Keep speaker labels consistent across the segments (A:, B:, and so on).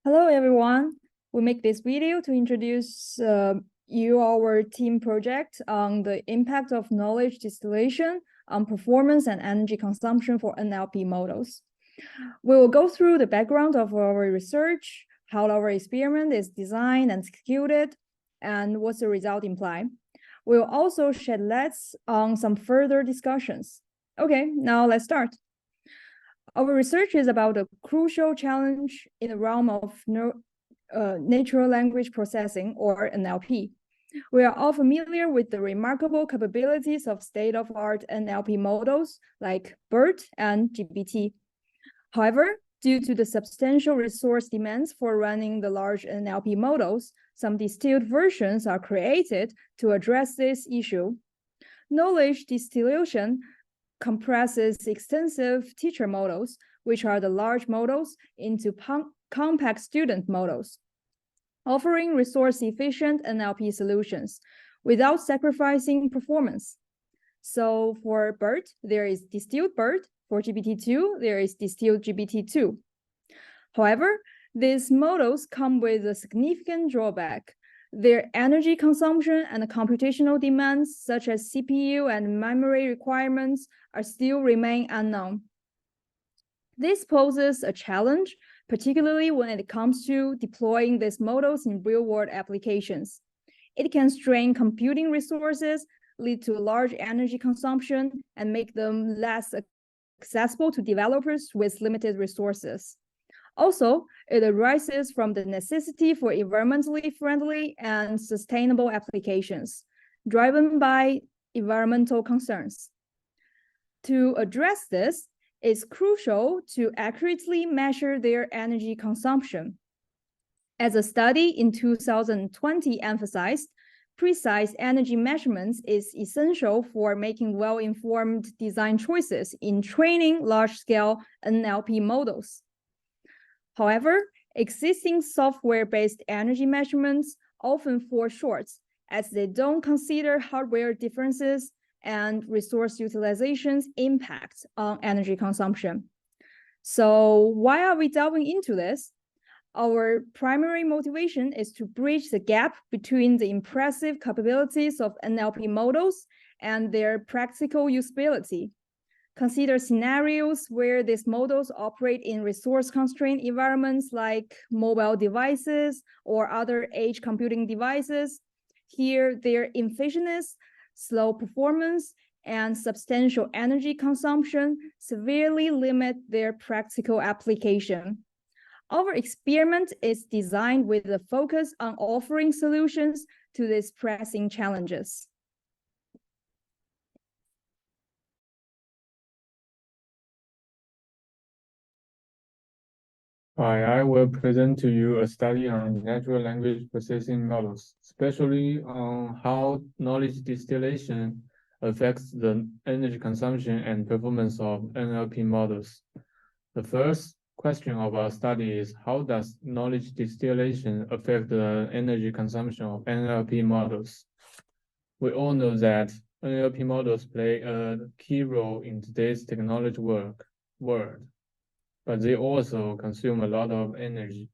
A: Hello, everyone. We make this video to introduce you our team project on the impact of knowledge distillation on performance and energy consumption for NLP models. We will go through the background of our research, how our experiment is designed and executed, and what's the result imply. We'll also shed light on some further discussions. Okay, now let's start. Our research is about a crucial challenge in the realm of natural language processing, or NLP. We are all familiar with the remarkable capabilities of state-of-art NLP models like BERT and GPT. However, due to the substantial resource demands for running the large NLP models, some distilled versions are created to address this issue. Knowledge distillation compresses extensive teacher models, which are the large models, into compact student models, offering resource-efficient NLP solutions without sacrificing performance. So for BERT, there is distilled BERT. For GPT-2, there is distilled GPT-2. However, these models come with a significant drawback. Their energy consumption and computational demands, such as CPU and memory requirements, are still remain unknown. This poses a challenge, particularly when it comes to deploying these models in real-world applications. It can strain computing resources, lead to large energy consumption, and make them less accessible to developers with limited resources. Also, it arises from the necessity for environmentally friendly and sustainable applications, driven by environmental concerns. To address this, it's crucial to accurately measure their energy consumption. As a study in 2020 emphasized, precise energy measurements is essential for making well-informed design choices in training large-scale NLP models. However, existing software-based energy measurements often fall short, as they don't consider hardware differences and resource utilization's impact on energy consumption. So why are we delving into this? Our primary motivation is to bridge the gap between the impressive capabilities of NLP models and their practical usability. Consider scenarios where these models operate in resource-constrained environments like mobile devices or other edge computing devices. Here, their inefficiency, slow performance, and substantial energy consumption severely limit their practical application. Our experiment is designed with a focus on offering solutions to these pressing challenges.
B: Hi, I will present to you a study on natural language processing models, especially on how knowledge distillation affects the energy consumption and performance of NLP models. The first question of our study is, how does knowledge distillation affect the energy consumption of NLP models? We all know that NLP models play a key role in today's technology world, but they also consume a lot of energy.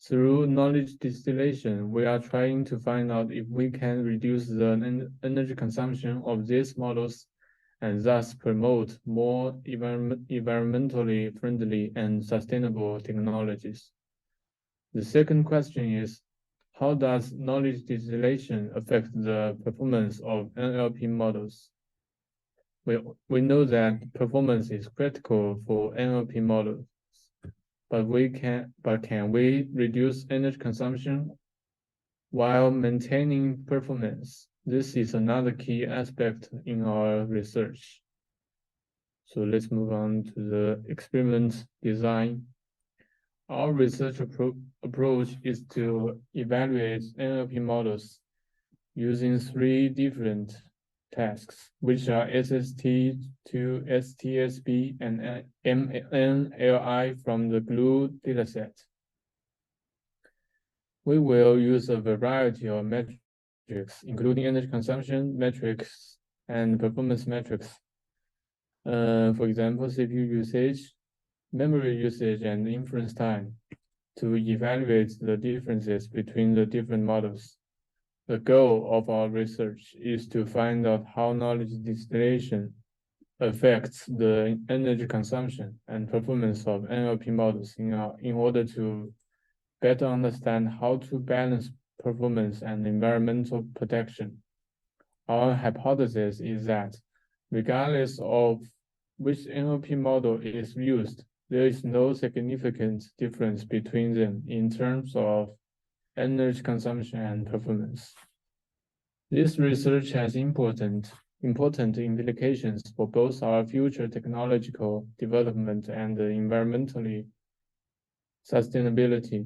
B: Through knowledge distillation, we are trying to find out if we can reduce the energy consumption of these models and thus promote more environmentally friendly and sustainable technologies. The second question is, how does knowledge distillation affect the performance of NLP models? We know that performance is critical for NLP models, but can we reduce energy consumption while maintaining performance? This is another key aspect in our research. So let's move on to the experiment design. Our research approach is to evaluate NLP models using 3 different tasks, which are SST2, STSB, and MNLI from the GLUE dataset. We will use a variety of metrics, including energy consumption metrics and performance metrics. For example, CPU usage, memory usage, and inference time. to evaluate the differences between the different models. The goal of our research is to find out how knowledge distillation affects the energy consumption and performance of NLP models in order to better understand how to balance performance and environmental protection. Our hypothesis is that regardless of which NLP model is used, there is no significant difference between them in terms of energy consumption and performance. This research has important implications for both our future technological development and environmentally sustainability.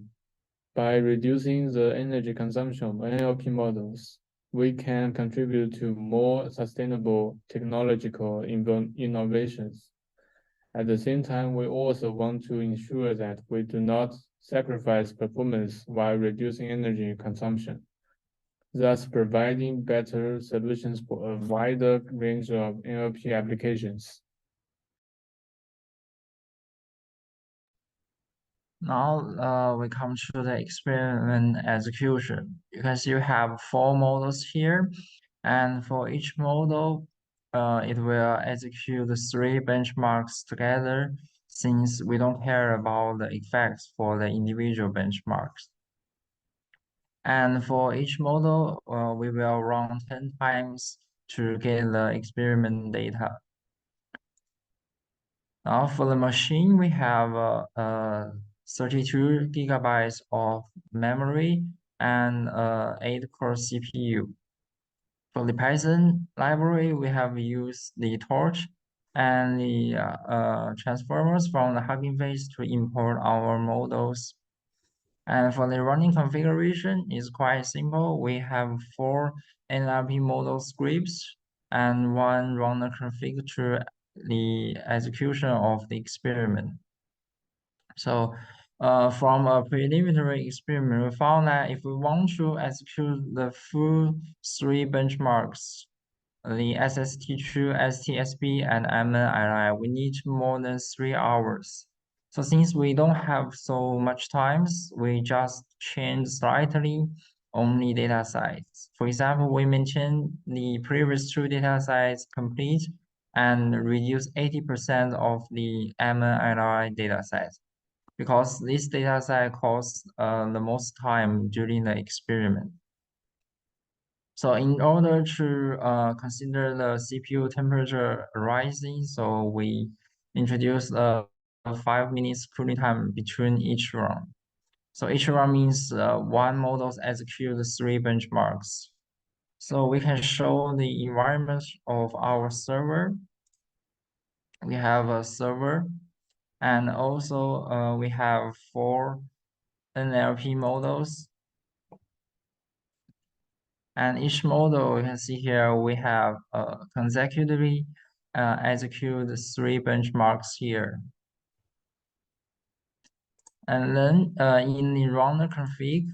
B: By reducing the energy consumption of NLP models, we can contribute to more sustainable technological innovations. At the same time, we also want to ensure that we do not sacrifice performance while reducing energy consumption, thus providing better solutions for a wider range of NLP applications.
C: Now we come to the experiment execution. You can see you have 4 models here, and for each model, it will execute the 3 benchmarks together, since we don't care about the effects for the individual benchmarks. And for each model, we will run 10 times to get the experiment data. Now for the machine, we have 32 gigabytes of memory and 8-core CPU. For the Python library, we have used the torch and the transformers from the Hugging Face to import our models. And for the running configuration, is quite simple. We have 4 NLP model scripts and 1 runner config to the execution of the experiment. So from a preliminary experiment, we found that if we want to execute the full 3 benchmarks, the SST2, STSB, and MNII, we need more than 3 hours. So since we don't have so much time, we just change slightly only data sets. For example, we maintain the previous 2 data sets complete and reduce 80% of the MNII data sets, because this data set costs the most time during the experiment. So in order to consider the CPU temperature rising, so we introduce a 5 minutes cooling time between each run. So each run means 1 model executes 3 benchmarks. So we can show the environment of our server. We have a server, and also we have 4 NLP models. And each model, you can see here, we have consecutively execute 3 benchmarks here. And then in the runner config,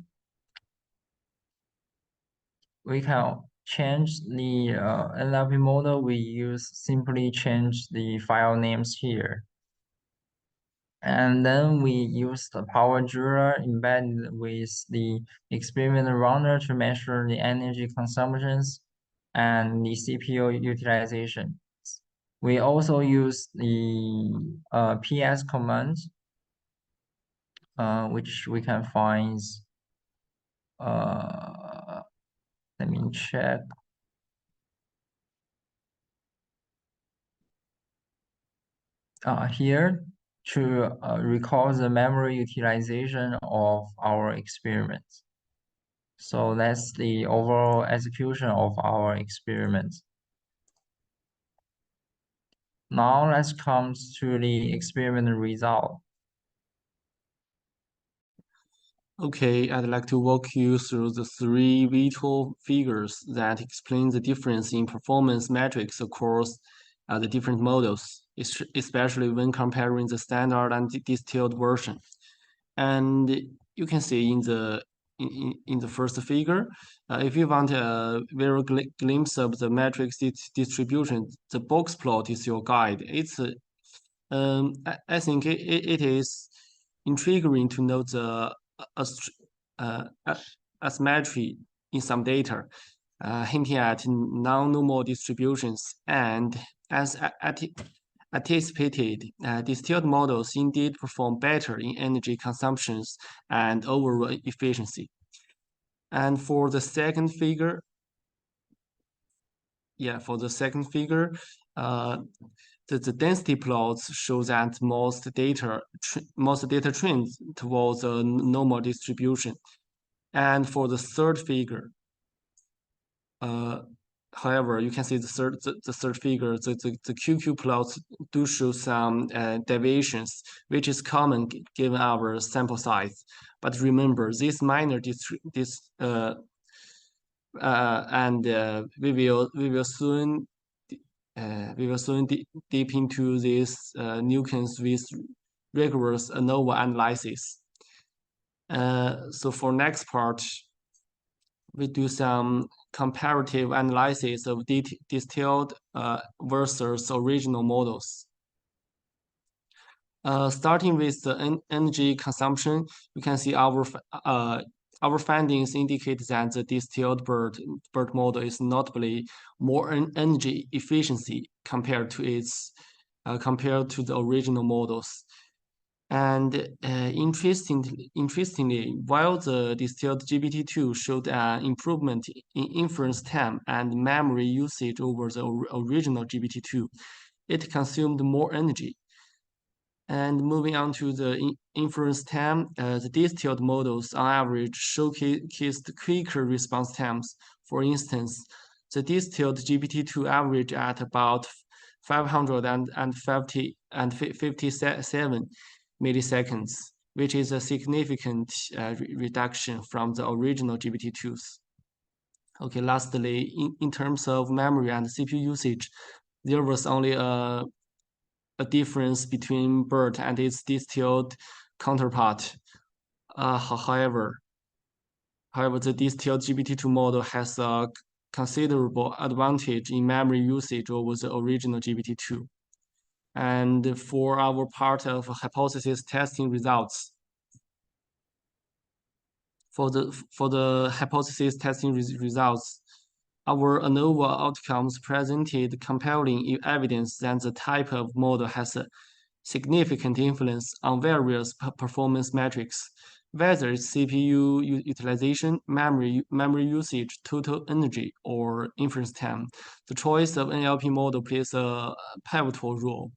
C: we can change the NLP model. We simply change the file names here. And then we use the power jeweler embedded with the experiment runner to measure the energy consumptions and the CPU utilization. We also use the PS command, which we can find. Let me check. Here to record the memory utilization of our experiment. So that's the overall execution of our experiment. Now let's come to the experiment result.
D: Okay, I'd like to walk you through the 3 visual figures that explain the difference in performance metrics across the different models, especially when comparing the standard and distilled version. And you can see in the first figure, if you want a very glimpse of the metrics distribution, the box plot is your guide. It's I think it is intriguing to note the asymmetry in some data, hinting at non-normal distributions. And as anticipated, distilled models indeed perform better in energy consumptions and overall efficiency. And for the second figure, the density plots show that most data trends towards a normal distribution. And for the third figure, however, you can see the third figure, the QQ plots do show some deviations, which is common given our sample size. But remember, this minor we will soon deep into these nuance with rigorous ANOVA analysis. So for next part, we do some comparative analysis of distilled versus original models. Starting with the energy consumption, you can see our findings indicate that the distilled bird model is notably more energy efficiency compared to the original models. And interestingly, while the distilled GPT-2 showed an improvement in inference time and memory usage over the original GPT-2, it consumed more energy. And moving on to the inference time, the distilled models on average showcased quicker response times. For instance, the distilled GPT-2 averaged at about 557 milliseconds, which is a significant reduction from the original GPT-2s. Okay, lastly, in terms of memory and CPU usage, there was only a difference between BERT and its distilled counterpart. However, the distilled GPT-2 model has a considerable advantage in memory usage over the original GPT-2. And for our part of hypothesis testing results, for the hypothesis testing results, our ANOVA outcomes presented compelling evidence that the type of model has a significant influence on various performance metrics, whether it's CPU utilization, memory usage, total energy, or inference time. The choice of NLP model plays a pivotal role.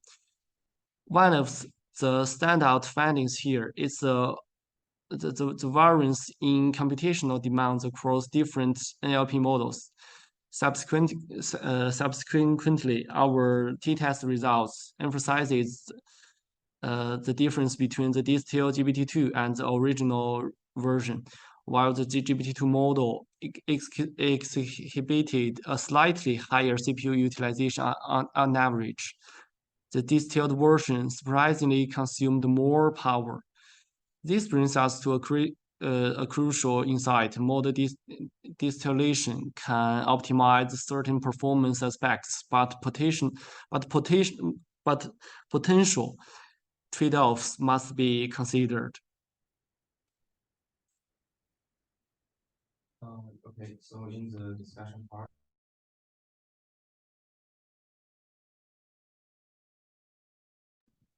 D: One of the standout findings here is the variance in computational demands across different NLP models. Subsequently, our t-test results emphasizes the difference between the distilled GPT-2 and the original version, while the GPT-2 model exhibited a slightly higher CPU utilization on average. The distilled version surprisingly consumed more power. This brings us to a crucial insight. Model distillation can optimize certain performance aspects, but potential trade-offs must be considered.
C: Okay, so in the discussion part.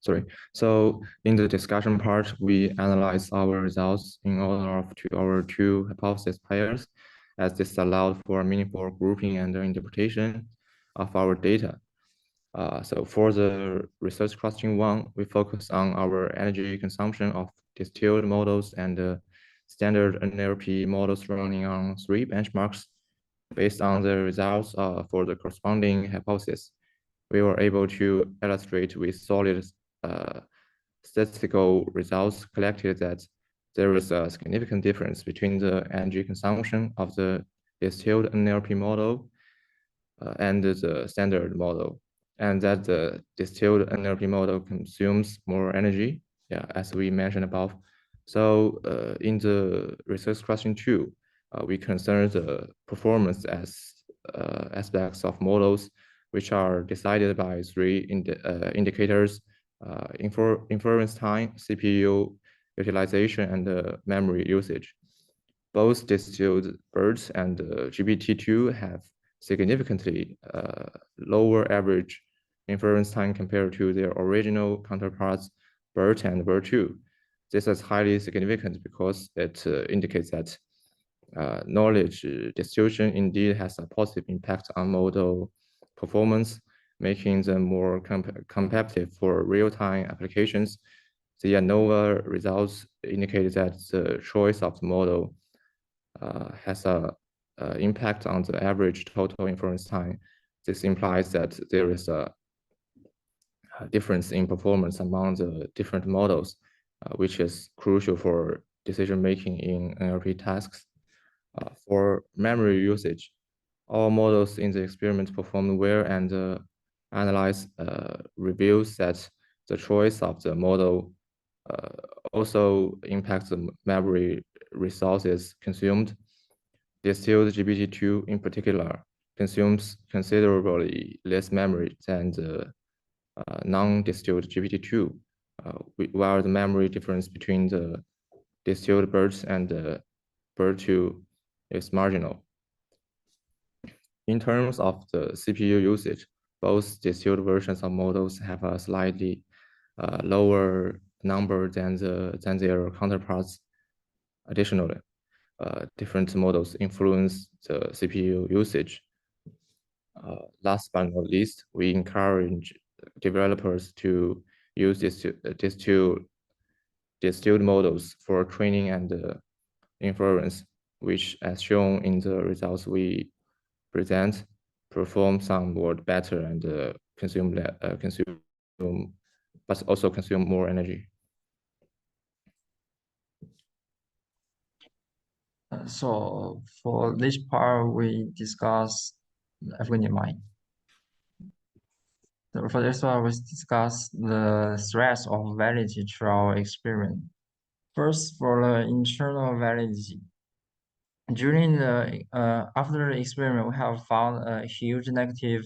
E: Sorry. So in the discussion part, we analyze our results in order of our two hypothesis pairs, as this allowed for meaningful grouping and interpretation of our data. So for the research question 1, we focus on our energy consumption of distilled models and standard NLP models running on 3 benchmarks. Based on the results for the corresponding hypothesis, we were able to illustrate with solid statistical results collected that there is a significant difference between the energy consumption of the distilled NLP model and the standard model, and that the distilled NLP model consumes more energy, as we mentioned above. So in the research question 2, we consider the performance as aspects of models, which are decided by 3 indicators: inference time, CPU utilization and memory usage. Both distilled BERT and GPT-2 have significantly lower average inference time compared to their original counterparts, BERT and BERT2. This is highly significant because it indicates that knowledge distillation indeed has a positive impact on model performance, making them more competitive for real-time applications. The ANOVA results indicate that the choice of the model has a impact on the average total inference time. This implies that there is a difference in performance among the different models, which is crucial for decision-making in NLP tasks. For memory usage, all models in the experiment performed well, and analyze reveals that the choice of the model also impacts the memory resources consumed. Distilled GPT-2 in particular consumes considerably less memory than the non-distilled GPT-2, while the memory difference between the distilled BERT and the BERT2 is marginal. In terms of the CPU usage, both distilled versions of models have a slightly lower number than their counterparts. Additionally, different models influence the CPU usage. Last but not least, we encourage developers to use distilled models for training and inference, which, as shown in the results we present, perform somewhat better and but also consume more energy.
C: So for this part, we discuss. So for this one, we discuss the threats of validity to our experiment. First, for the internal validity. During the after the experiment, we have found a huge negative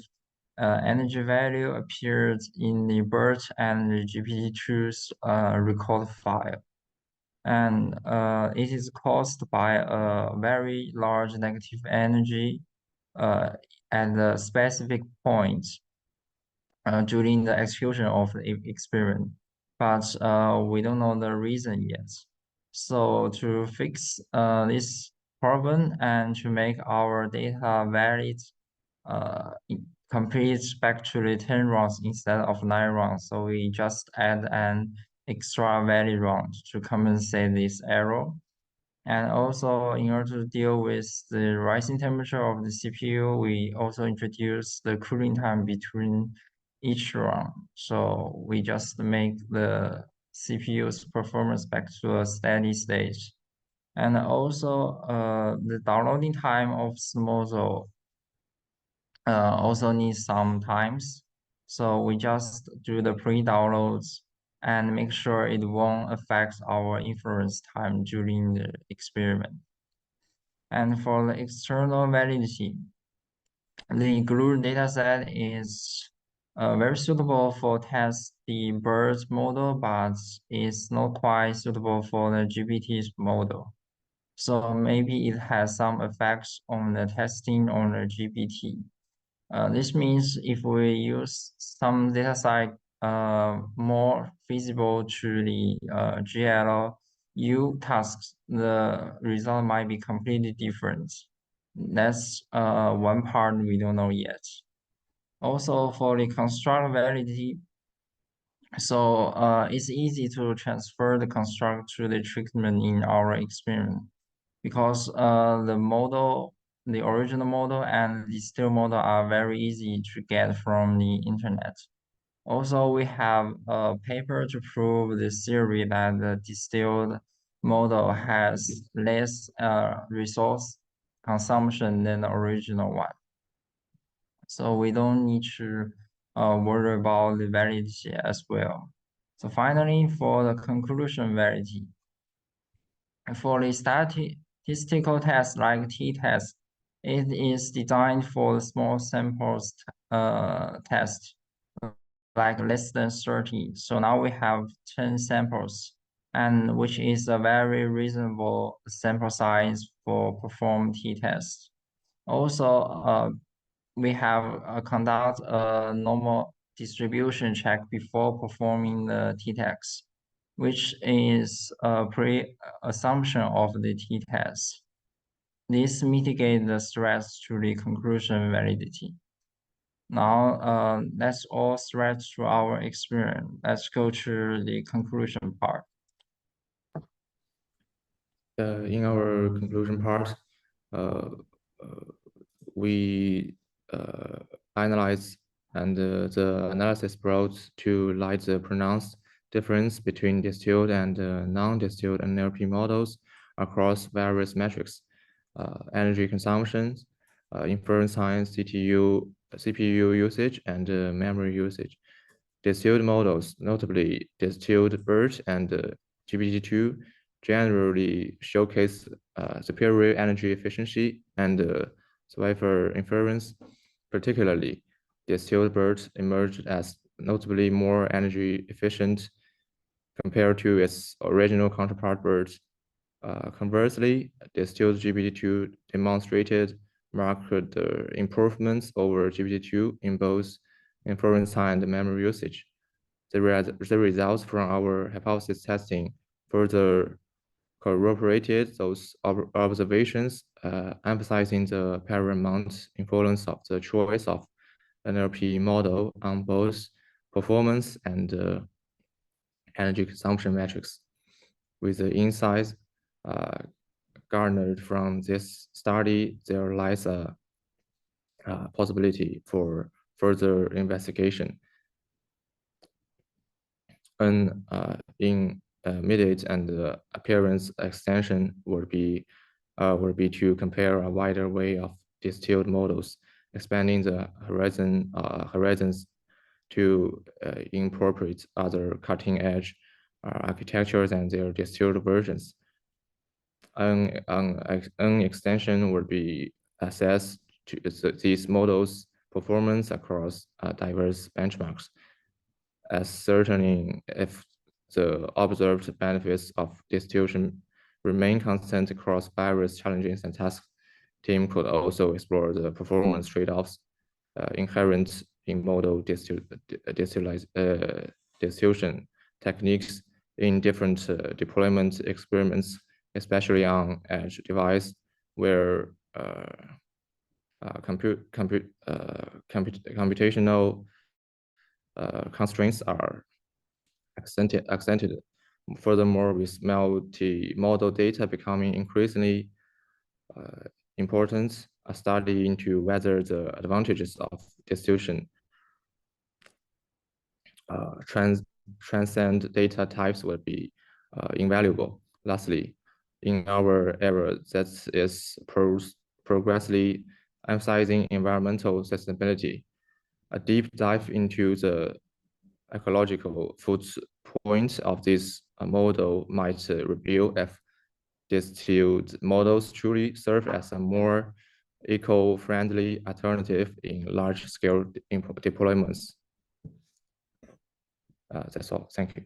C: energy value appeared in the BERT and the GPT-2's record file. And it is caused by a very large negative energy at a specific point during the execution of the experiment. But we don't know the reason yet. So to fix this problem and to make our data valid, complete back to the 10 rounds instead of 9 rounds. So we just add an extra valid round to compensate this error. And also, in order to deal with the rising temperature of the CPU, we also introduce the cooling time between each round. So we just make the CPU's performance back to a steady state. And also, the downloading time of the model also needs some times. So we just do the pre-downloads and make sure it won't affect our inference time during the experiment. And for the external validity, the GRU dataset is very suitable for test the BERT model, but it's not quite suitable for the GPT's model. So maybe it has some effects on the testing on the GPT. This means if we use some dataset more feasible to the GLU tasks, the result might be completely different. That's one part we don't know yet. Also, for the construct validity, so it's easy to transfer the construct to the treatment in our experiment because the model, the original model and the still model are very easy to get from the internet. Also, we have a paper to prove the theory that the distilled model has less resource consumption than the original one. So we don't need to worry about the validity as well. So finally, for the conclusion validity, for the statistical test like t-test, it is designed for the small samples test, like less than 30. So now we have 10 samples. and which is a very reasonable sample size for perform t-test. Also, we have conduct a normal distribution check before performing the t-test, which is a pre-assumption of the t-test. This mitigates the threats to the conclusion validity. Now, that's all threats to our experience. Let's go to the conclusion part.
E: In our conclusion part, we analyze, and the analysis brought to light the pronounced difference between distilled and non-distilled NLP models across various metrics: energy consumption, inference time, CPU usage, and memory usage. Distilled models, notably distilled BERT and GPT-2, generally showcase superior energy efficiency and survivor inference. Particularly, distilled BERT emerged as notably more energy efficient compared to its original counterpart BERT. Conversely, distilled GPT-2 demonstrated marked improvements over GPT-2 in both inference time and memory usage. The results from our hypothesis testing further corroborated those observations, emphasizing the paramount influence of the choice of NLP model on both performance and energy consumption metrics. With the insights garnered from this study, there lies a possibility for further investigation. An immediate and appearance extension would be to compare a wider array of distilled models, expanding the horizons to incorporate other cutting-edge architectures and their distilled versions. An extension would be assessed to these models' performance across diverse benchmarks, ascertaining if the observed benefits of distillation remain constant across various challenges and tasks. Team could also explore the performance trade-offs inherent in model distillation techniques in different deployment experiments, especially on edge device where computational constraints are accented. Furthermore, with multi-model data becoming increasingly important, a study into whether the advantages of distillation transcend data types would be invaluable. Lastly, in our era that is progressively emphasizing environmental sustainability, a deep dive into the ecological footprint of this model might reveal if distilled models truly serve as a more eco-friendly alternative in large-scale deployments. That's all. Thank you.